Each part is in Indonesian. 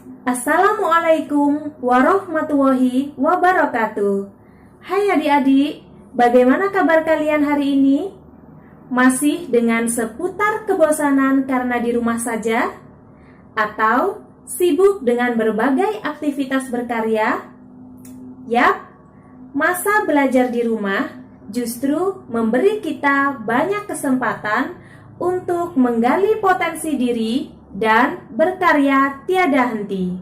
Assalamualaikum warahmatullahi wabarakatuh. Hai adik-adik, bagaimana kabar kalian hari ini? Masih dengan seputar kebosanan karena di rumah saja? Atau sibuk dengan berbagai aktivitas berkarya? Yap, masa belajar di rumah justru memberi kita banyak kesempatan untuk menggali potensi diri dan berkarya tiada henti.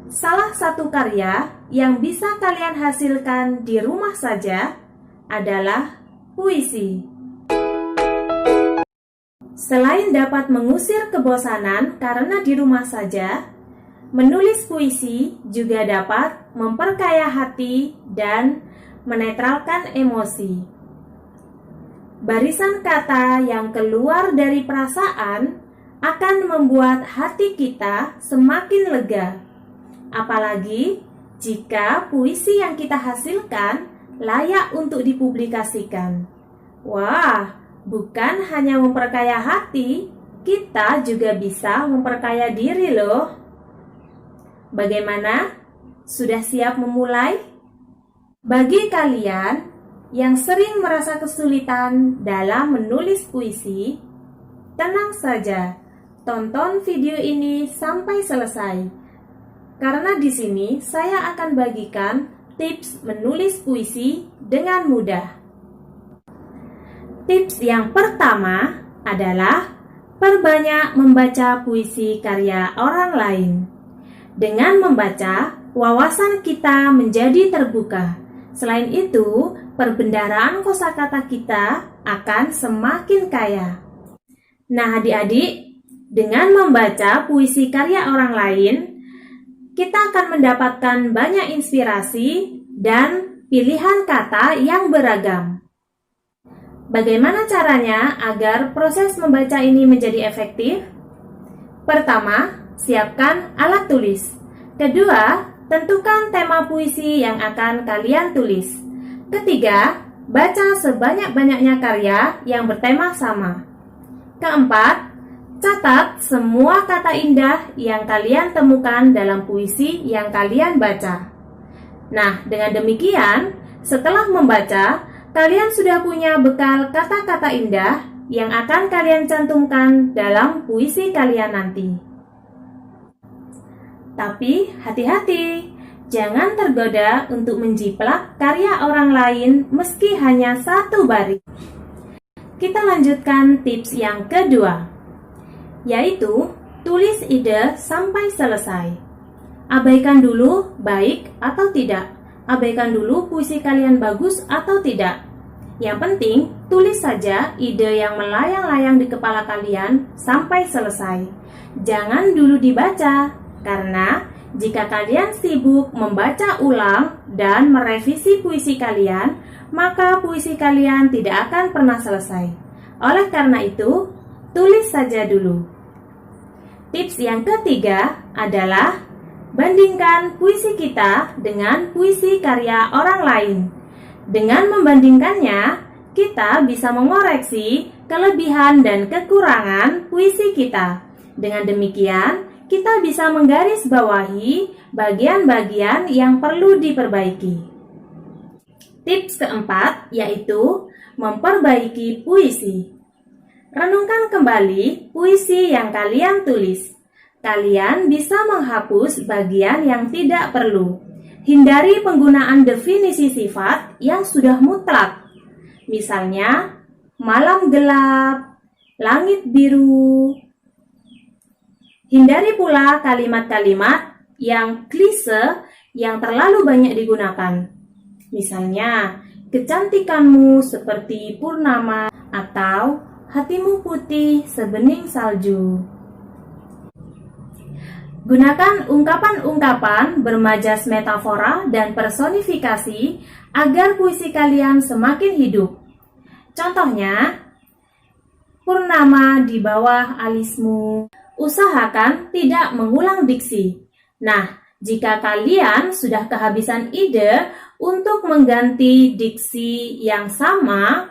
Salah satu karya yang bisa kalian hasilkan di rumah saja adalah puisi. Selain dapat mengusir kebosanan karena di rumah saja, menulis puisi juga dapat memperkaya hati dan menetralkan emosi. Barisan kata yang keluar dari perasaan akan membuat hati kita semakin lega. Apalagi jika puisi yang kita hasilkan layak untuk dipublikasikan. Wah, bukan hanya memperkaya hati, kita juga bisa memperkaya diri loh. Bagaimana? Sudah siap memulai? Bagi kalian yang sering merasa kesulitan dalam menulis puisi, tenang saja, tonton video ini sampai selesai. Karena di sini saya akan bagikan tips menulis puisi dengan mudah. Tips yang pertama adalah perbanyak membaca puisi karya orang lain. Dengan membaca, wawasan kita menjadi terbuka. Selain itu, perbendaharaan kosakata kita akan semakin kaya. Nah, adik-adik, dengan membaca puisi karya orang lain, kita akan mendapatkan banyak inspirasi dan pilihan kata yang beragam. Bagaimana caranya agar proses membaca ini menjadi efektif? Pertama, siapkan alat tulis. Kedua, tentukan tema puisi yang akan kalian tulis. Ketiga, baca sebanyak-banyaknya karya yang bertema sama. Keempat, catat semua kata indah yang kalian temukan dalam puisi yang kalian baca. Nah, dengan demikian, setelah membaca, kalian sudah punya bekal kata-kata indah yang akan kalian cantumkan dalam puisi kalian nanti. Tapi hati-hati, jangan tergoda untuk menjiplak karya orang lain meski hanya satu baris. Kita lanjutkan tips yang kedua, yaitu tulis ide sampai selesai. Abaikan dulu baik atau tidak. Abaikan dulu puisi kalian bagus atau tidak. Yang penting, tulis saja ide yang melayang-layang di kepala kalian sampai selesai. Jangan dulu dibaca. Karena jika kalian sibuk membaca ulang dan merevisi puisi kalian, maka puisi kalian tidak akan pernah selesai. Oleh karena itu, tulis saja dulu. Tips yang ketiga adalah bandingkan puisi kita dengan puisi karya orang lain. Dengan membandingkannya, kita bisa mengoreksi kelebihan dan kekurangan puisi kita. Dengan demikian, kita bisa menggarisbawahi bagian-bagian yang perlu diperbaiki. Tips keempat yaitu memperbaiki puisi. Renungkan kembali puisi yang kalian tulis. Kalian bisa menghapus bagian yang tidak perlu. Hindari penggunaan definisi sifat yang sudah mutlak. Misalnya, malam gelap, langit biru. Hindari pula kalimat-kalimat yang klise yang terlalu banyak digunakan. Misalnya, kecantikanmu seperti purnama atau hatimu putih sebening salju. Gunakan ungkapan-ungkapan bermajas metafora dan personifikasi agar puisi kalian semakin hidup. Contohnya, purnama di bawah alismu. Usahakan tidak mengulang diksi. Nah, jika kalian sudah kehabisan ide untuk mengganti diksi yang sama,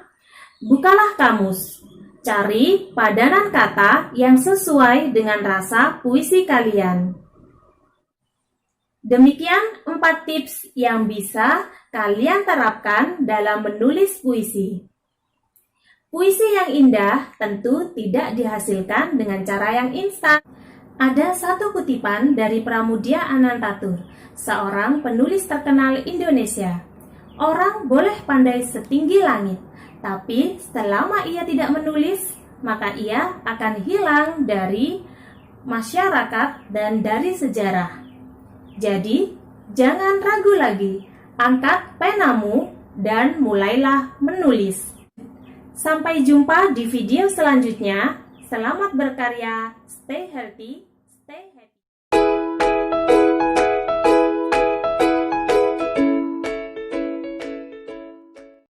bukalah kamus. Cari padanan kata yang sesuai dengan rasa puisi kalian. Demikian 4 tips yang bisa kalian terapkan dalam menulis puisi. Puisi yang indah tentu tidak dihasilkan dengan cara yang instan. Ada satu kutipan dari Pramudia Anantatur, seorang penulis terkenal Indonesia. Orang boleh pandai setinggi langit, tapi selama ia tidak menulis, maka ia akan hilang dari masyarakat dan dari sejarah. Jadi, jangan ragu lagi, angkat penamu dan mulailah menulis. Sampai jumpa di video selanjutnya. Selamat berkarya, stay healthy.